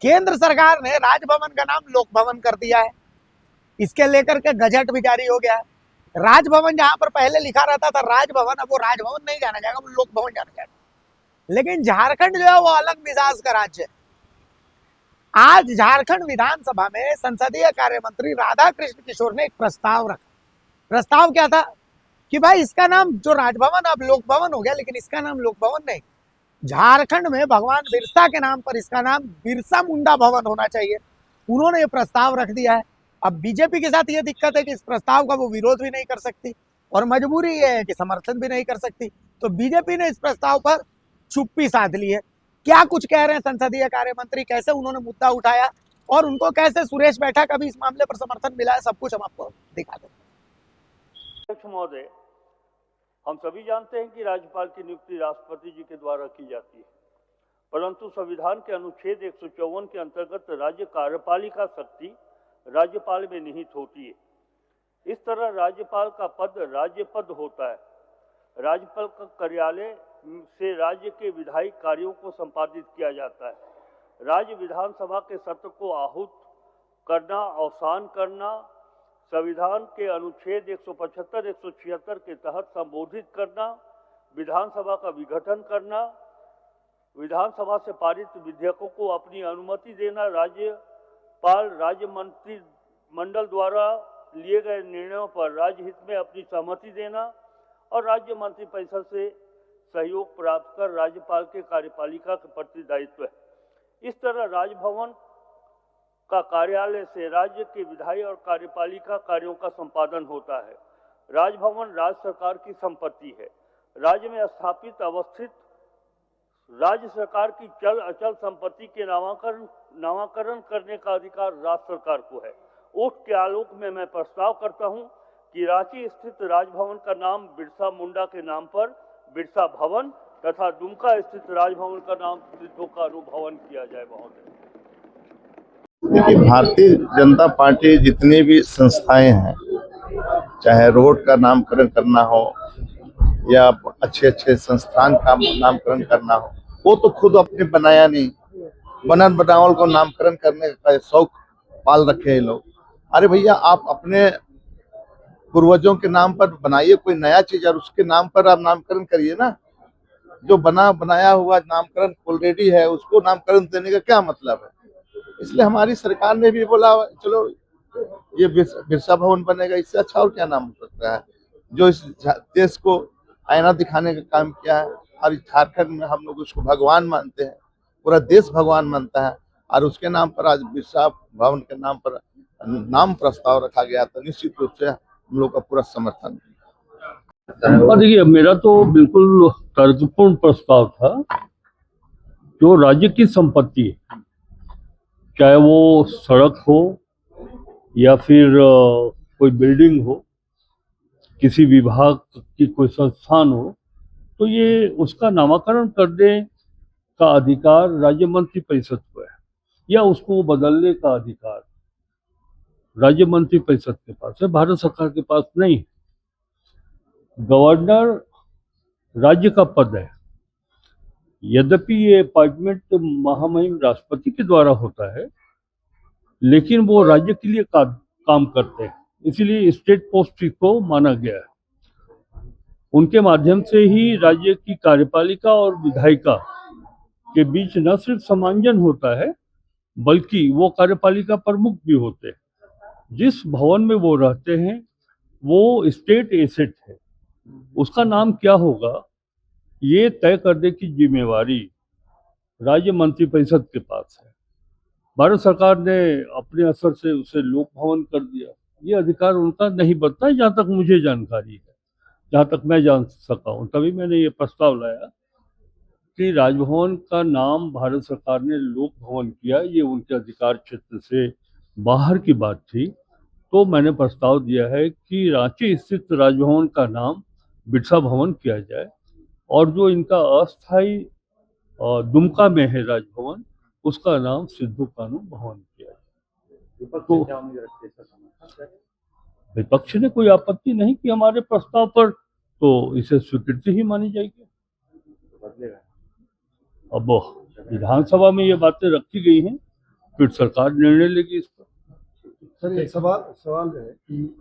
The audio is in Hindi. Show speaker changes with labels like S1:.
S1: केंद्र सरकार ने राजभवन का नाम लोक भवन कर दिया है। इसके लेकर के गजट भी जारी हो गया है। राजभवन जहां पर पहले लिखा रहता था राजभवन, अब वो राजभवन नहीं जाना जाएगा, वो लोक भवन जाना जाएगा। लेकिन झारखंड जो है वो अलग मिजाज का राज्य है। आज झारखंड विधानसभा में संसदीय कार्य मंत्री राधाकृष्ण किशोर ने एक प्रस्ताव रखा। प्रस्ताव क्या था कि भाई इसका नाम जो राजभवन अब लोक भवन हो गया, लेकिन इसका नाम लोक भवन नहीं, झारखंड में भगवान बिरसा के नाम पर इसका नाम बिरसा मुंडा भवन होना चाहिए। उन्होंने ये प्रस्ताव रख दिया है। अब बीजेपी के साथ ये दिक्कत है कि इस प्रस्ताव का वो विरोध भी नहीं कर सकती और मजबूरी ये है कि समर्थन भी नहीं कर सकती। तो बीजेपी ने इस प्रस्ताव पर चुप्पी साध ली है। क्या कुछ कह रहे हैं संसदीय कार्य मंत्री, कैसे उन्होंने मुद्दा उठाया और उनको कैसे सुरेश बैठा का भी इस मामले पर समर्थन मिला है, सब कुछ हम आपको दिखा दें।
S2: अध्यक्ष महोदय, हम सभी जानते हैं कि राज्यपाल की नियुक्ति राष्ट्रपति जी के द्वारा की जाती है, परंतु संविधान के अनुच्छेद 154 के अंतर्गत राज्य कार्यपालिका शक्ति राज्यपाल में निहित होती है। इस तरह राज्यपाल का पद राज्य पद होता है। राज्यपाल का कार्यालय से राज्य के विधायी कार्यों को संपादित किया जाता है। राज्य विधानसभा के सत्र को आहूत करना, अवसान करना, संविधान के अनुच्छेद 175, 176 के तहत संबोधित करना, विधानसभा का विघटन करना, विधानसभा से पारित विधेयकों को अपनी अनुमति देना, राज्यपाल राज्य मंत्रिमंडल द्वारा लिए गए निर्णयों पर राज्य हित में अपनी सहमति देना और राज्य मंत्रिपरिषद से सहयोग प्राप्त कर राज्यपाल के कार्यपालिका के प्रति दायित्व है। इस तरह राजभवन का कार्यालय से राज्य के विधायी और कार्यपालिका कार्यों का संपादन होता है। राजभवन राज्य सरकार की संपत्ति है। राज्य में स्थापित अवस्थित राज्य सरकार की चल अचल संपत्ति के नामाकरण करने का अधिकार राज्य सरकार को है। उसके आलोक में मैं प्रस्ताव करता हूं कि रांची स्थित राजभवन का नाम बिरसा मुंडा के नाम पर बिरसा भवन तथा दुमका स्थित राजभवन का नाम सिद्धू कानू भवन किया जाए। महोदय,
S3: देखिए, भारतीय जनता पार्टी जितनी भी संस्थाएं हैं, चाहे रोड का नामकरण करना हो या अच्छे अच्छे संस्थान का नामकरण करना हो, वो तो खुद अपने बनाया नहीं, बनल बनावल को नामकरण करने का शौक पाल रखे हैं लोग। अरे भैया, आप अपने पूर्वजों के नाम पर बनाइए कोई नया चीज और उसके नाम पर आप नामकरण करिए ना। जो बनाया हुआ नामकरण ऑलरेडी है उसको नामकरण देने का क्या मतलब है? इसलिए हमारी सरकार ने भी बोला चलो ये बिरसा भवन बनेगा, इससे अच्छा और क्या नाम हो सकता है। जो इस देश को आईना दिखाने का काम किया है और झारखंड में हम लोग उसको भगवान मानते हैं, पूरा देश भगवान मानता है और उसके नाम पर आज बिरसा भवन के नाम पर नाम प्रस्ताव रखा गया, तो निश्चित रूप से हम लोग का पूरा समर्थन।
S4: और देखिए, मेरा तो बिल्कुल तर्कपूर्ण प्रस्ताव था। जो राज्य की संपत्ति है, चाहे वो सड़क हो या फिर कोई बिल्डिंग हो, किसी विभाग की कोई संस्थान हो, तो ये उसका नामकरण करने का अधिकार राज्य मंत्रिपरिषद को है या उसको बदलने का अधिकार राज्य मंत्रिपरिषद के पास है, भारत सरकार के पास नहीं है। गवर्नर राज्य का पद है। यद्यपि ये अपॉइंटमेंट महामहिम राष्ट्रपति के द्वारा होता है, लेकिन वो राज्य के लिए काम करते हैं, इसीलिए स्टेट पोस्ट को माना गया है। उनके माध्यम से ही राज्य की कार्यपालिका और विधायिका के बीच न सिर्फ समन्वय होता है, बल्कि वो कार्यपालिका प्रमुख भी होते हैं। जिस भवन में वो रहते हैं वो स्टेट एसेट है, उसका नाम क्या होगा ये तय करने की जिम्मेवारी राज्य मंत्रिपरिषद के पास है। भारत सरकार ने अपने असर से उसे लोक भवन कर दिया। ये अधिकार उनका नहीं बनता है, जहाँ तक मुझे जानकारी है, जहाँ तक मैं जान सका हूँ। तभी मैंने ये प्रस्ताव लाया कि राजभवन का नाम भारत सरकार ने लोक भवन किया, ये उनके अधिकार क्षेत्र से बाहर की बात थी। तो मैंने प्रस्ताव दिया है कि रांची स्थित राजभवन का नाम बिरसा भवन किया जाए और जो इनका अस्थायी दुमका में है राजभवन, उसका नाम सिद्धू कानू भवन किया जाए। तो विपक्ष ने कोई आपत्ति नहीं की हमारे प्रस्ताव पर, तो इसे स्वीकृति ही मानी जाएगी। अब विधानसभा में ये बातें रखी गई हैं, फिर सरकार निर्णय लेगी इस पर।
S5: सर एक सवाल जो है कि